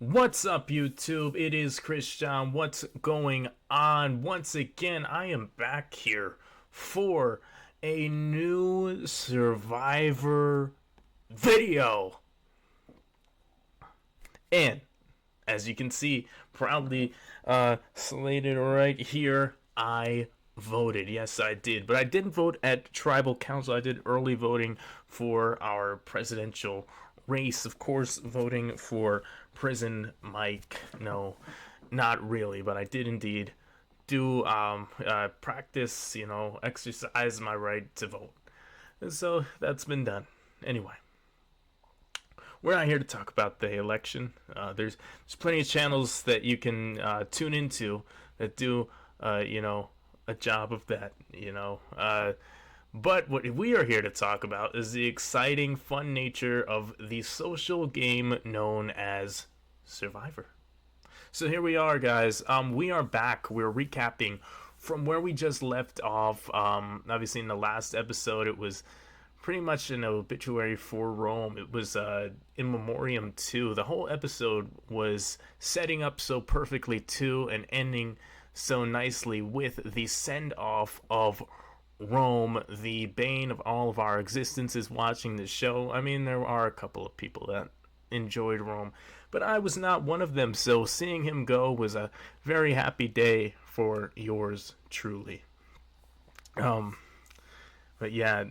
What's up, YouTube? It is Christian. What's going on? Once again, I am back here for a new Survivor video. And as you can see, proudly slated right here, I voted. Yes, I did. But I didn't vote at Tribal Council. I did early voting for our presidential race. Of course, voting for Prison Mike. No, not really, but I did indeed do practice, exercise my right to vote. And so that's been done. Anyway, we're not here to talk about the election. There's plenty of channels that you can tune into that do, a job of that, But what we are here to talk about is the exciting, fun nature of the social game known as Survivor. So here we are, guys. We are back. We're recapping from where we just left off. Obviously, in the last episode, it was pretty much an obituary for Rome. It was in memoriam to. The whole episode was setting up so perfectly to and ending so nicely with the send-off of Rome, the bane of all of our existences watching the show. I mean, there are a couple of people that enjoyed Rome, but I was not one of them, so seeing him go was a very happy day for yours truly. But yeah,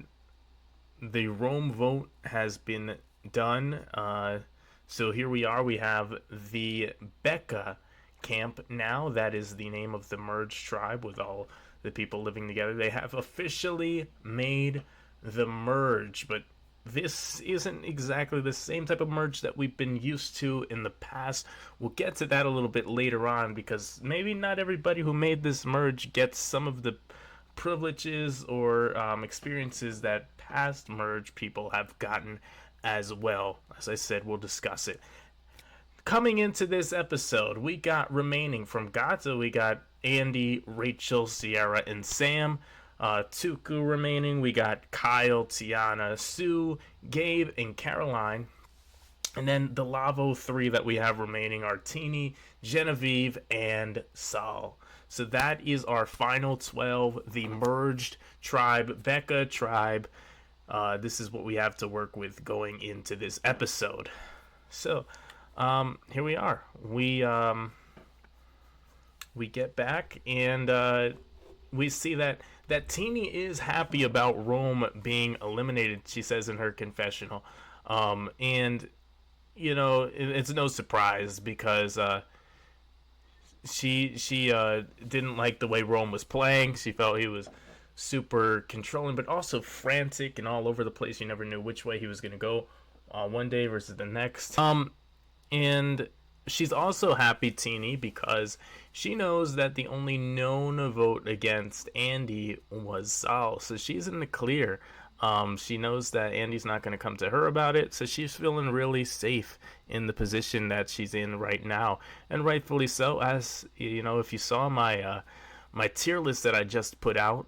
the Rome vote has been done. So here we are. We have the Becca camp now. That is the name of the merged tribe with all the people living together. They have officially made the merge, but this isn't exactly the same type of merge that we've been used to in the past. We'll get to that a little bit later on, because maybe not everybody who made this merge gets some of the privileges or experiences that past merge people have gotten as well. As I said, we'll discuss it. Coming into this episode, we got remaining from Gato, we got Andy, Rachel, Sierra, and Sam. Tuku remaining, we got Kyle, Tiana, Sue, Gabe, and Caroline. And then the Lavo 3 that we have remaining are Teeny, Genevieve, and Saul. So that is our final 12, the merged tribe, Becca tribe. This is what we have to work with going into this episode. So here we are. We get back, and we see that Teeny is happy about Rome being eliminated, she says in her confessional. And, it's no surprise, because she didn't like the way Rome was playing. She felt he was super controlling, but also frantic and all over the place. You never knew which way he was going to go one day versus the next. And she's also happy, Teeny, because she knows that the only known vote against Andy was Saul. So she's in the clear. She knows that Andy's not going to come to her about it, so she's feeling really safe in the position that she's in right now, and rightfully so. As if you saw my my tier list that I just put out,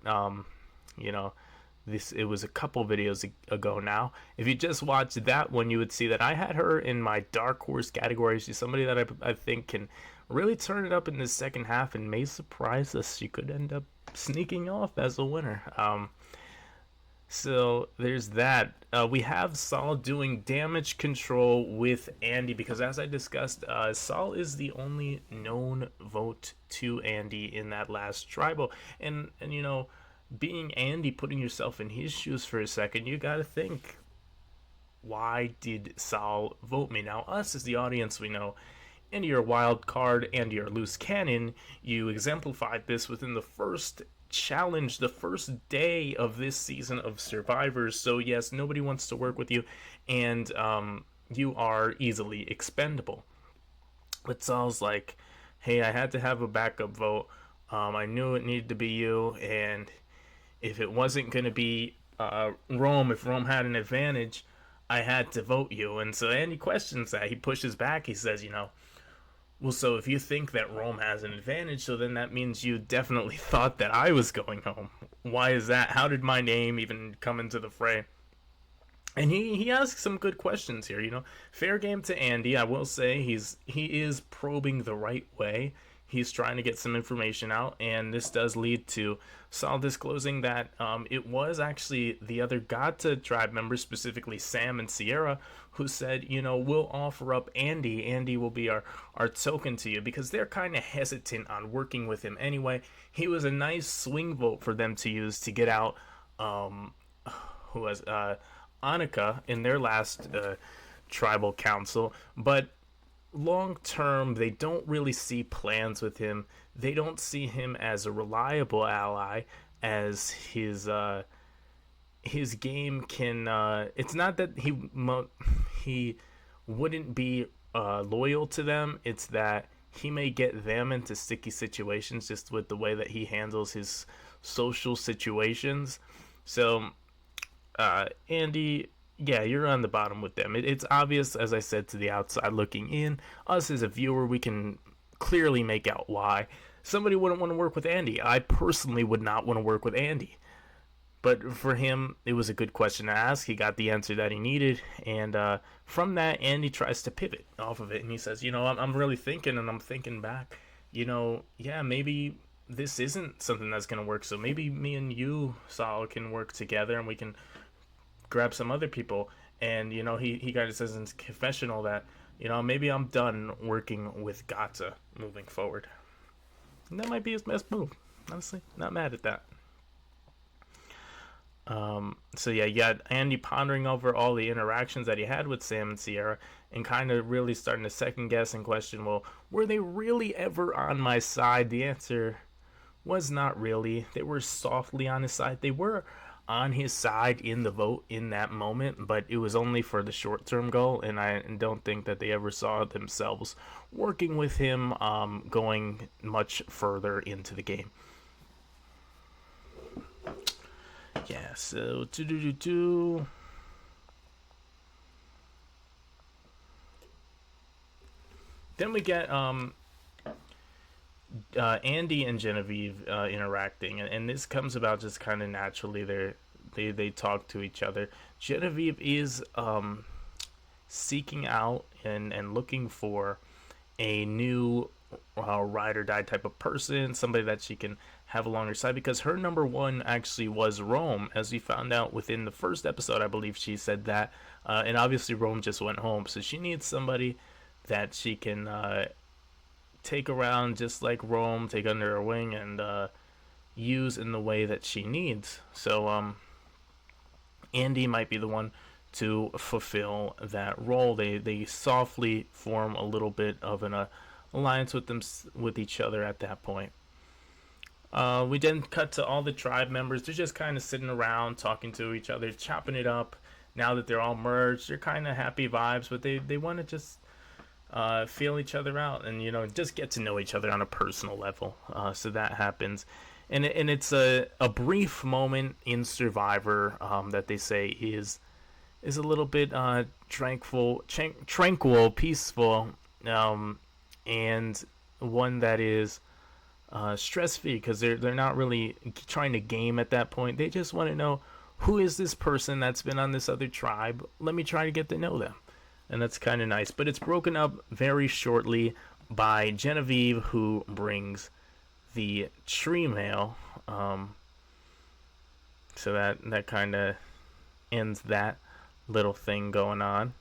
it was a couple videos ago now. If you just watched that one, you would see that I had her in my dark horse category. She's somebody that I think can really turn it up in the second half and may surprise us. She could end up sneaking off as a winner. So there's that. We have Saul doing damage control with Andy, because as I discussed, Saul is the only known vote to Andy in that last tribal. And being Andy, putting yourself in his shoes for a second, you gotta think, why did Saul vote me? Now, us as the audience, we know Andy, you're a wild card, Andy, you're a loose cannon. You exemplified this within the first challenge, the first day of this season of Survivors. So yes, nobody wants to work with you, and you are easily expendable. But Saul's like, hey, I had to have a backup vote. I knew it needed to be you, and if it wasn't going to be Rome, if Rome had an advantage, I had to vote you. And so Andy questions that. He pushes back. He says, well, so if you think that Rome has an advantage, so then that means you definitely thought that I was going home. Why is that? How did my name even come into the fray? And he asks some good questions here. Fair game to Andy. I will say he is probing the right way. He's trying to get some information out, and this does lead to Saul disclosing that it was actually the other Gata tribe members, specifically Sam and Sierra, who said, we'll offer up Andy. Andy will be our token to you, because they're kind of hesitant on working with him anyway. He was a nice swing vote for them to use to get out. Who was Annika in their last tribal council, but long term, they don't really see plans with him. They don't see him as a reliable ally, as his game can. It's not that he wouldn't be loyal to them. It's that he may get them into sticky situations just with the way that he handles his social situations. So Andy, yeah, you're on the bottom with them. It's obvious, as I said, to the outside looking in. Us as a viewer, we can clearly make out why somebody wouldn't want to work with Andy. I personally would not want to work with Andy. But for him, it was a good question to ask. He got the answer that he needed. And from that, Andy tries to pivot off of it. And he says, I'm really thinking, and I'm thinking back, yeah, maybe this isn't something that's going to work. So maybe me and you, Saul, can work together, and we can grab some other people. And he kind of says in his confessional that maybe I'm done working with Gata moving forward. And that might be his best move, honestly. Not mad at that. So yeah, you got Andy pondering over all the interactions that he had with Sam and Sierra, and kind of really starting to second guess and question, well, were they really ever on my side? The answer was not really. They were softly on his side. They were on his side in the vote in that moment, but it was only for the short-term goal, and I don't think that they ever saw themselves working with him going much further into the game. Yeah, so then we get Andy and Genevieve interacting, and this comes about just kind of naturally. They talk to each other. Genevieve is seeking out and looking for a new ride or die type of person, somebody that she can have along her side, because her number one actually was Rome, as we found out within the first episode. I believe she said that, and obviously Rome just went home, so she needs somebody that she can take around just like Rome, take under her wing, and use in the way that she needs. So Andy might be the one to fulfill that role. They softly form a little bit of an alliance with each other at that point. We then cut to all the tribe members. They're just kind of sitting around talking to each other, chopping it up. Now that they're all merged, they're kind of happy vibes, but they want to just feel each other out, and just get to know each other on a personal level. So that happens, and it's a brief moment in Survivor that they say is a little bit tranquil, peaceful, and one that is stress free, because they're not really trying to game at that point. They just want to know, who is this person that's been on this other tribe? Let me try to get to know them. And that's kind of nice. But it's broken up very shortly by Genevieve, who brings the tree mail. So that kind of ends that little thing going on.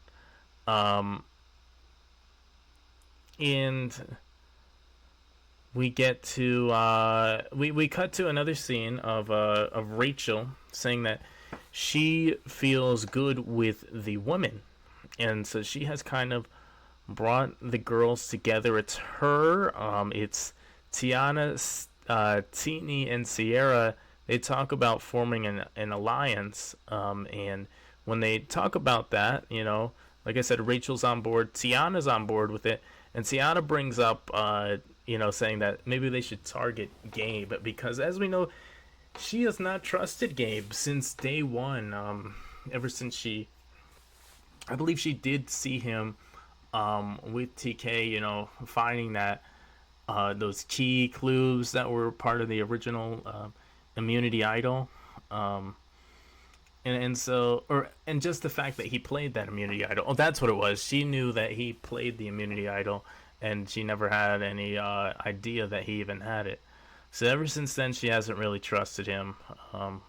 And we get to we cut to another scene of Rachel saying that she feels good with the women, and so she has kind of brought the girls together. It's her, it's Tiana, Tini, and Sierra. They talk about forming an alliance, and when they talk about that, like I said, Rachel's on board, Tiana's on board with it, and Tiana brings up saying that maybe they should target Gabe, because as we know, she has not trusted Gabe since day one. Ever since I believe she did see him with TK, finding that those key clues that were part of the original immunity idol. and so and just the fact that he played that immunity idol. Oh, that's what it was. She knew that he played the immunity idol, and she never had any idea that he even had it. So ever since then, she hasn't really trusted him. Um,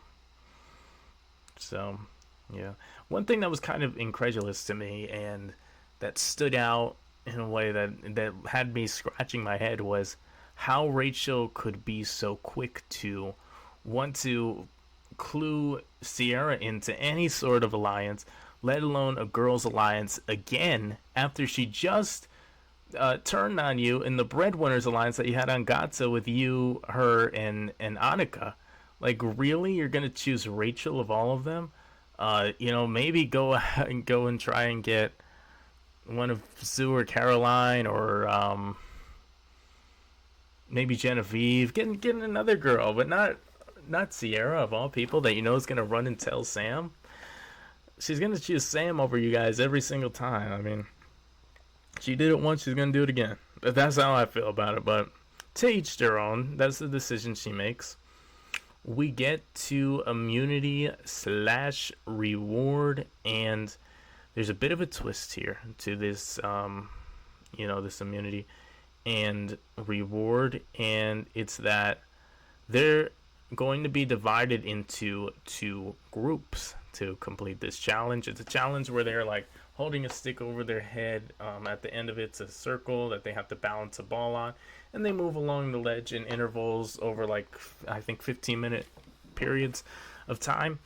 so, yeah. One thing that was kind of incredulous to me and that stood out in a way that had me scratching my head was how Rachel could be so quick to want to clue Sierra into any sort of alliance, let alone a girls' alliance again after she just turned on you in the Breadwinners alliance that you had on Gatsa with you, her, and Annika. Like, really, you're gonna choose Rachel of all of them? Maybe go and go and try and get one of Sue or Caroline or maybe Genevieve. Getting another girl, but not Sierra of all people that you know is gonna run and tell Sam. She's gonna choose Sam over you guys every single time. I mean, she did it once, she's gonna do it again. That's how I feel about it. But to each their own. That's the decision she makes. We get to immunity slash reward, and there's a bit of a twist here to this, this immunity and reward, and it's that they're going to be divided into two groups to complete this challenge. It's a challenge where they're like holding a stick over their head. At the end of it's a circle that they have to balance a ball on, and they move along the ledge in intervals over like I think 15-minute periods of time.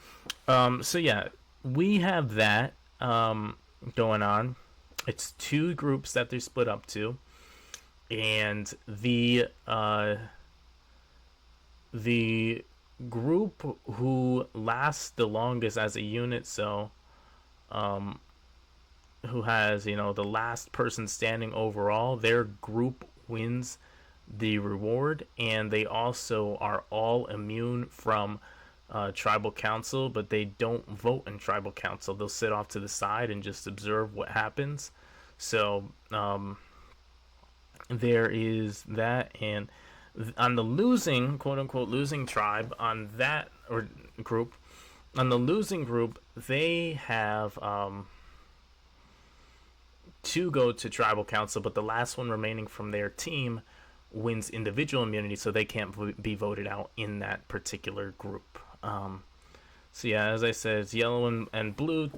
So yeah, we have that going on. It's two groups that they're split up to, and the group who lasts the longest as a unit, so who has the last person standing overall, their group wins the reward, and they also are all immune from tribal council, but they don't vote in tribal council. They'll sit off to the side and just observe what happens. So there is that, and on the losing, quote unquote, losing tribe, on that or group, on the losing group, they have to go to tribal council, but the last one remaining from their team wins individual immunity, so they can't be voted out in that particular group. So yeah, as I said, it's yellow and blue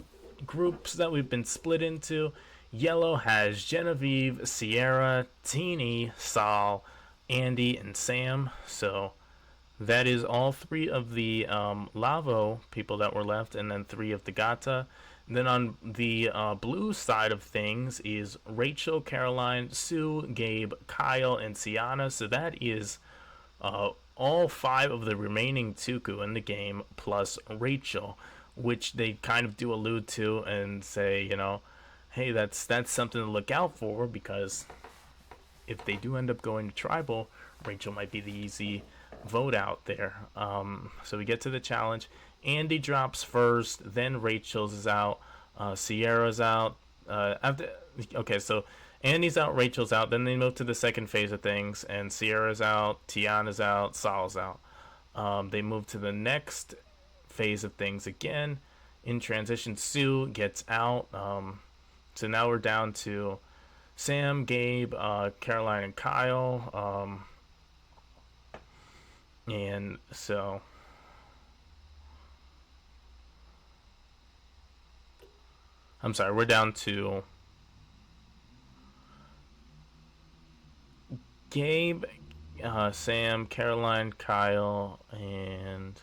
groups that we've been split into. Yellow has Genevieve, Sierra, Teeny, Sal, Andy, and Sam. So that is all three of the Lavo people that were left, and then three of the Gata. And then on the blue side of things is Rachel, Caroline, Sue, Gabe, Kyle, and Sienna. So that is all five of the remaining Tuku in the game plus Rachel, which they kind of do allude to and say, hey, that's something to look out for, because if they do end up going to tribal, Rachel might be the easy vote out there. So we get to the challenge. Andy drops first, then Rachel's is out, Sierra's out. So Andy's out, Rachel's out, then they move to the second phase of things, and Sierra's out, Tiana's out, Sal's out. They move to the next phase of things again. In transition, Sue gets out. So now we're down to Sam, Gabe, Caroline, and Kyle. And so I'm sorry, we're down to Gabe, Sam, Caroline, Kyle, and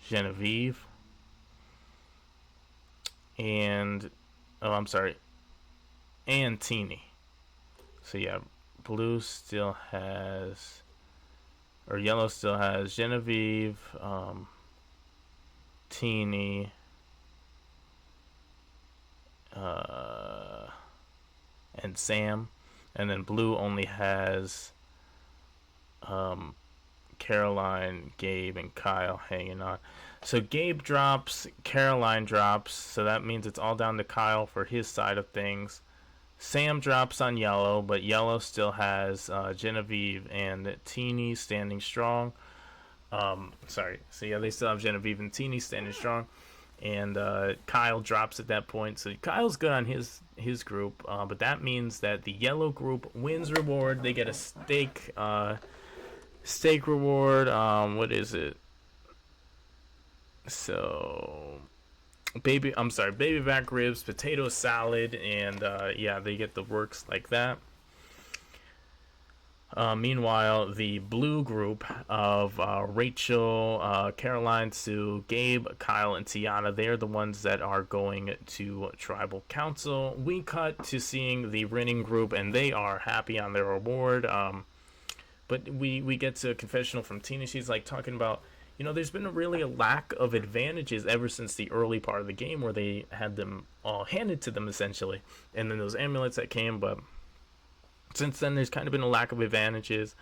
Genevieve. And and Teeny. So yeah, blue still has, or yellow still has Genevieve, Teeny, and Sam, and then blue only has Caroline, Gabe, and Kyle hanging on. So Gabe drops, Caroline drops, so that means it's all down to Kyle for his side of things. Sam drops on yellow, but yellow still has Genevieve and Teeny standing strong. Sorry. So yeah, they still have Genevieve and Teeny standing strong, and Kyle drops at that point. So Kyle's good on his group, but that means that the yellow group wins reward. They get a steak reward. What is it? So baby back ribs, potato salad, and yeah, they get the works like that. Meanwhile, the blue group of Rachel, Caroline, Sue, Gabe, Kyle, and Tiana, they're the ones that are going to Tribal Council. We cut to seeing the winning group, and they are happy on their reward. But we get to a confessional from Tina. She's like talking about, there's been really a lack of advantages ever since the early part of the game where they had them all handed to them essentially. And then those amulets that came, but since then there's kind of been a lack of advantages,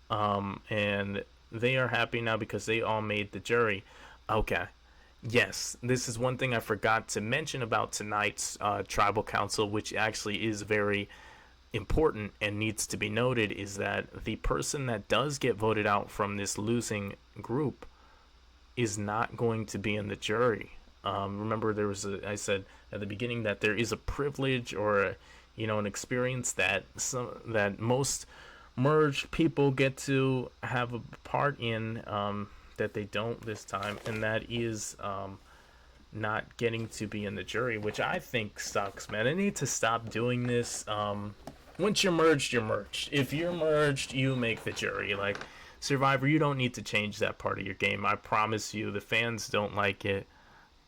and they are happy now because they all made the jury. Okay, yes, this is one thing I forgot to mention about tonight's tribal council, which actually is very important and needs to be noted, is that the person that does get voted out from this losing group is not going to be in the jury. Remember, I said at the beginning that there is a privilege or an experience that most merged people get to have a part in, that they don't this time, and that is not getting to be in the jury, which I think sucks, man. I need to stop doing this. Once you're merged, you're merged. If you're merged, you make the jury. Like Survivor, you don't need to change that part of your game. I promise you, the fans don't like it.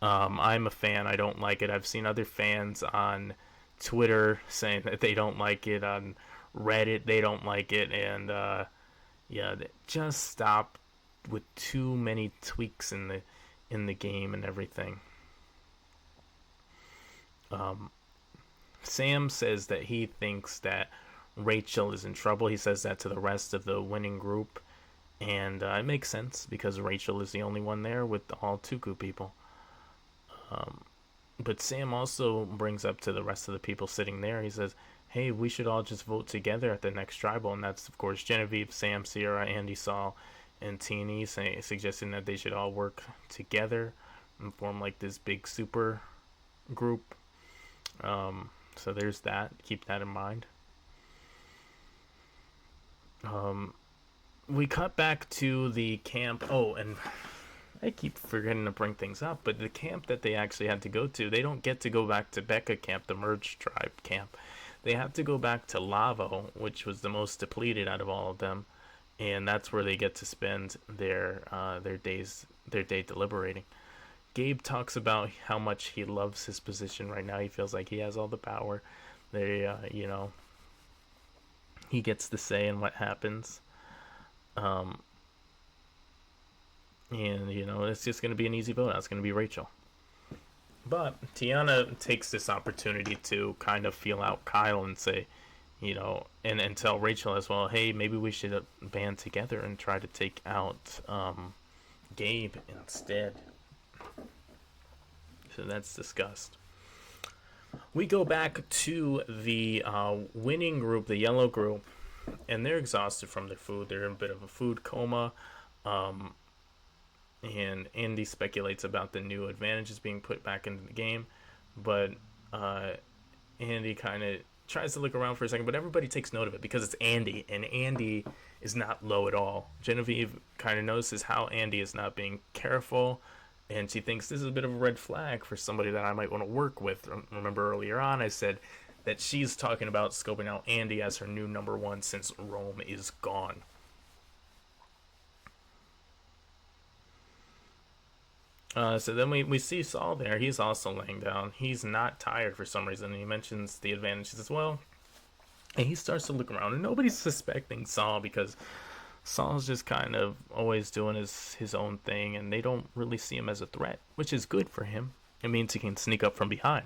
I'm a fan. I don't like it. I've seen other fans on Twitter saying that they don't like it. On Reddit, they don't like it. And yeah, just stop with too many tweaks in the game and everything. Sam says that he thinks that Rachel is in trouble. He says that to the rest of the winning group, and it makes sense because Rachel is the only one there with all Tuku people. But Sam also brings up to the rest of the people sitting there, he says, hey, we should all just vote together at the next tribal, and that's of course Genevieve, Sam, Sierra, Andy, Saul, and Teeny, suggesting that they should all work together and form like this big super group. So there's that. Keep that in mind. We cut back to the camp. Oh, and I keep forgetting to bring things up, but the camp that they actually had to go to, they don't get to go back to Becca camp, the merged tribe camp. They have to go back to Lavo, which was the most depleted out of all of them, and that's where they get to spend their day deliberating. Gabe talks about how much he loves his position right now. He feels like he has all the power. He gets the say in what happens. And, it's just going to be an easy vote. It's going to be Rachel. But Tiana takes this opportunity to kind of feel out Kyle and say, and tell Rachel as well, hey, maybe we should band together and try to take out Gabe instead. So that's discussed. We go back to the winning group, the yellow group, and they're exhausted from their food. They're in a bit of a food coma. And Andy speculates about the new advantages being put back into the game. But Andy kind of tries to look around for a second, but everybody takes note of it because it's Andy, and Andy is not low at all. Genevieve kind of notices how Andy is not being careful, and she thinks this is a bit of a red flag for somebody that I might want to work with. Remember earlier on I said that she's talking about scoping out Andy as her new number one since Rome is gone. So then we see Saul there. He's also laying down. He's not tired for some reason. He mentions the advantages as well. And he starts to look around, and nobody's suspecting Saul because Saul's just kind of always doing his own thing, and they don't really see him as a threat, which is good for him. It means he can sneak up from behind.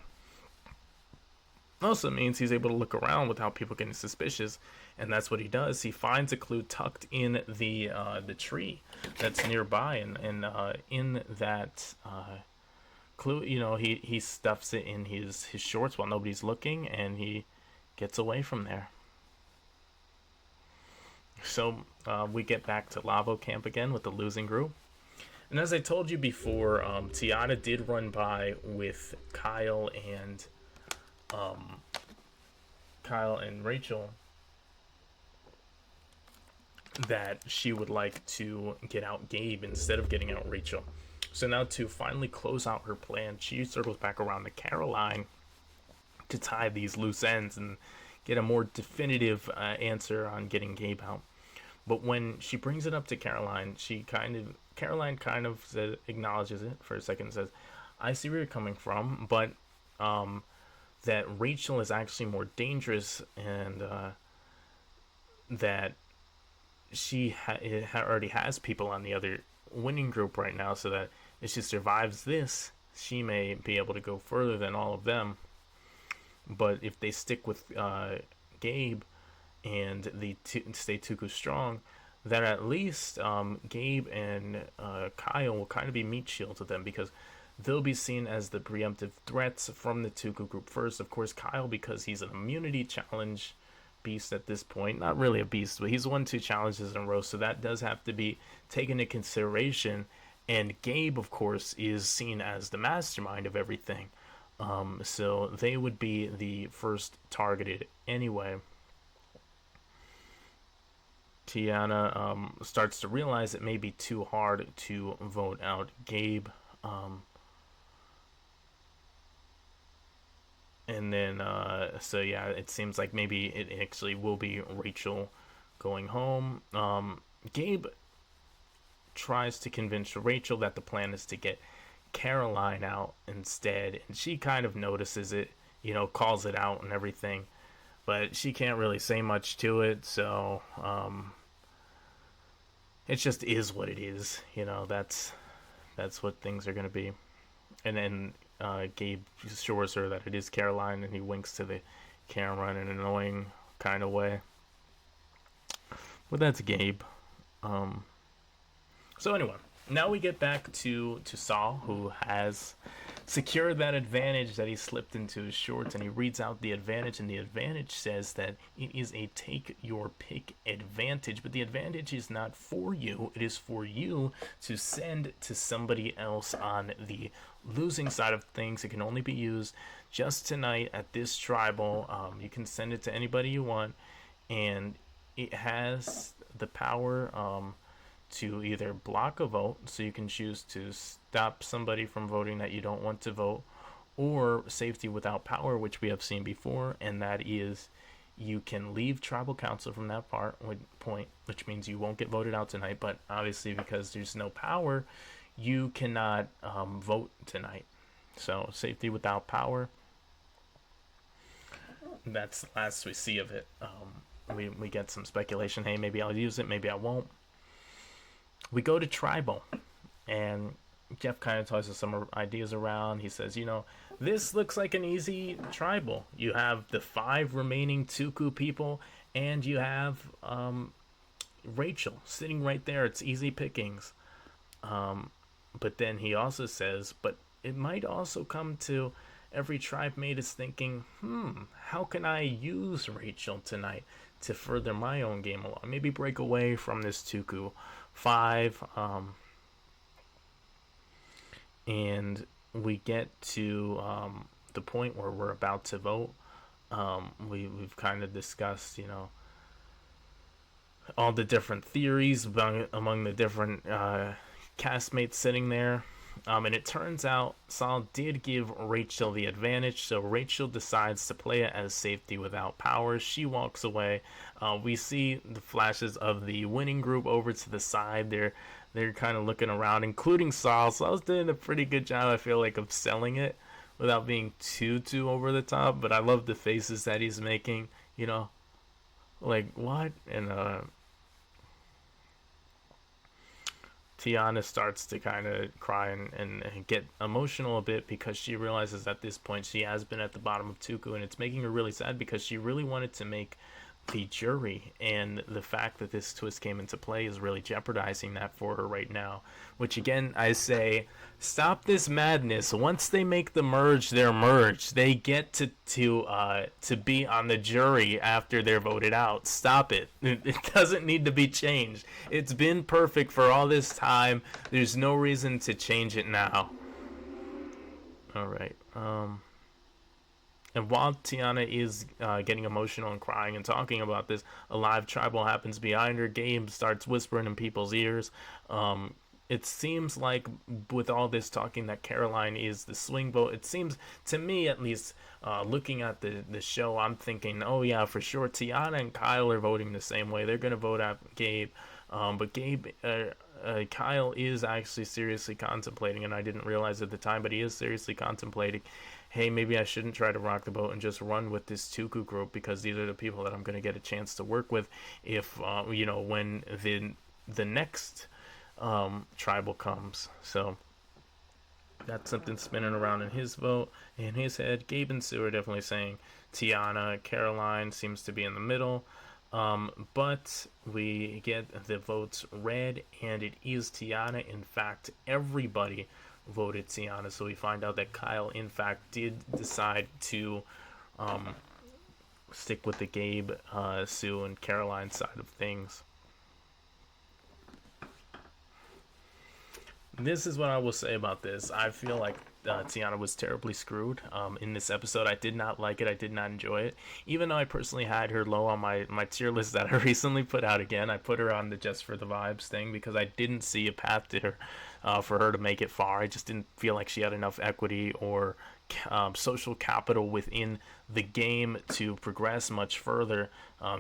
Also means he's able to look around without people getting suspicious, and that's what he does. He finds a clue tucked in the tree that's nearby, and in that clue, he stuffs it in his shorts while nobody's looking, and he gets away from there. So we get back to Lavo Camp again with the losing group. And as I told you before, Tiana did run by with Kyle and Rachel that she would like to get out Gabe instead of getting out Rachel. So now to finally close out her plan, she circles back around to Caroline to tie these loose ends and get a more definitive answer on getting Gabe out. But when she brings it up to Caroline, Caroline kind of acknowledges it for a second and says, "I see where you're coming from, but that Rachel is actually more dangerous, and that she already has people on the other winning group right now, so that if she survives this, she may be able to go further than all of them. But if they stick with Gabe and they stay Tuku strong, then at least Gabe and Kyle will kind of be meat shields with them, because they'll be seen as the preemptive threats from the Tuku group first. Of course, Kyle, because he's an immunity challenge beast at this point. Not really a beast, but he's won 2 challenges in a row, so that does have to be taken into consideration. And Gabe, of course, is seen as the mastermind of everything. So they would be the first targeted anyway. Tiana starts to realize it may be too hard to vote out Gabe. And then, so yeah, it seems like maybe it actually will be Rachel going home. Gabe tries to convince Rachel that the plan is to get Caroline out instead, and she kind of notices it, calls it out and everything, but she can't really say much to it, so it just is what it is. That's what things are going to be. And then Gabe assures her that it is Caroline, and he winks to the camera in an annoying kind of way. But that's Gabe. So anyway, now we get back to Saul, who has secured that advantage that he slipped into his shorts, and he reads out the advantage, and the advantage says that it is a take your pick advantage, but the advantage is not for you. It is for you to send to somebody else on the losing side of things. It can only be used just tonight at this tribal. You can send it to anybody you want, and it has the power to either block a vote, so you can choose to stop somebody from voting that you don't want to vote, or safety without power, which we have seen before, and that is you can leave tribal council from that point, which means you won't get voted out tonight, but obviously because there's no power, you cannot vote tonight. So safety without power, that's the last we see of it. We get some speculation, hey, maybe I'll use it, maybe I won't. We go to tribal, and Jeff kind of tosses some ideas around. He says, this looks like an easy tribal. You have the 5 remaining Tuku people, and you have Rachel sitting right there. It's easy pickings. But then he also says, but it might also come to every tribe mate is thinking, how can I use Rachel tonight to further my own game along? Maybe break away from this Tuku 5. And we get to the point where we're about to vote. We've kind of discussed, all the different theories among the different castmates sitting there. And it turns out Saul did give Rachel the advantage, so Rachel decides to play it as safety without power. She walks away. We see the flashes of the winning group over to the side. They're kind of looking around, including Saul. Saul's doing a pretty good job, I feel like, of selling it without being too over the top. But I love the faces that he's making, like, what? And Tiana starts to kind of cry and get emotional a bit, because she realizes at this point she has been at the bottom of Tuku, and it's making her really sad because she really wanted to make the jury, and the fact that this twist came into play is really jeopardizing that for her right now. Which again, I say, stop this madness. Once they make the merge, they're merged. They get to be on the jury after they're voted out. Stop it. It doesn't need to be changed. It's been perfect for all this time. There's no reason to change it now. All right. And while Tiana is getting emotional and crying and talking about this, a live tribal happens behind her. Gabe starts whispering in people's ears. It seems like with all this talking that Caroline is the swing vote. It seems, to me at least, looking at the show, I'm thinking, oh yeah, for sure, Tiana and Kyle are voting the same way. They're going to vote out Gabe. But Kyle is actually seriously contemplating, and I didn't realize at the time, but he is seriously contemplating, hey, maybe I shouldn't try to rock the boat and just run with this Tuku group, because these are the people that I'm going to get a chance to work with if, when the next tribal comes. So that's something spinning around in his vote, in his head. Gabe and Sue are definitely saying Tiana. Caroline seems to be in the middle. But we get the votes read, and it is Tiana. In fact, everybody voted Tiana, so we find out that Kyle, in fact, did decide to stick with the Gabe, Sue, and Caroline side of things. This is what I will say about this. I feel like Tiana was terribly screwed in this episode. I did not like it. I did not enjoy it. Even though I personally had her low on my tier list that I recently put out again. I put her on the Just for the Vibes thing because I didn't see a path to her for her to make it far. I just didn't feel like she had enough equity or social capital within the game to progress much further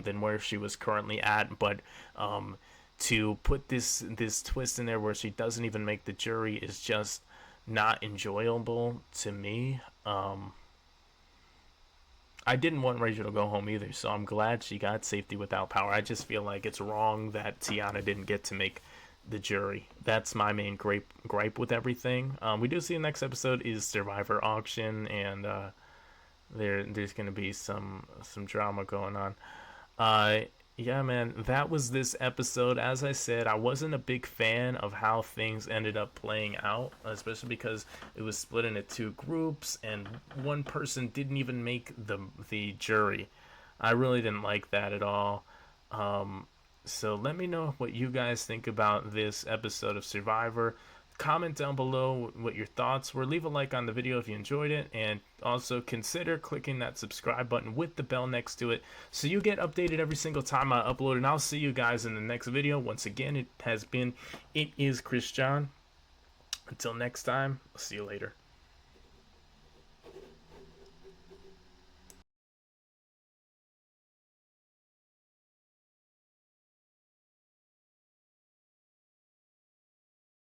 than where she was currently at. But to put this twist in there where she doesn't even make the jury is just not enjoyable to me. I didn't want Rachel to go home either, so I'm glad she got safety without power. I just feel like it's wrong that Tiana didn't get to make the jury. That's my main gripe with everything. We do see the next episode is Survivor Auction, and there's going to be some drama going on. Yeah, man, that was this episode. As I said, I wasn't a big fan of how things ended up playing out, especially because it was split into two groups, and one person didn't even make the jury. I really didn't like that at all. So let me know what you guys think about this episode of Survivor. Comment down below what your thoughts were. Leave a like on the video if you enjoyed it, and also consider clicking that subscribe button with the bell next to it so you get updated every single time I upload. And I'll see you guys in the next video. Once again, it has been ItizChristion. Until next time, I'll see you later.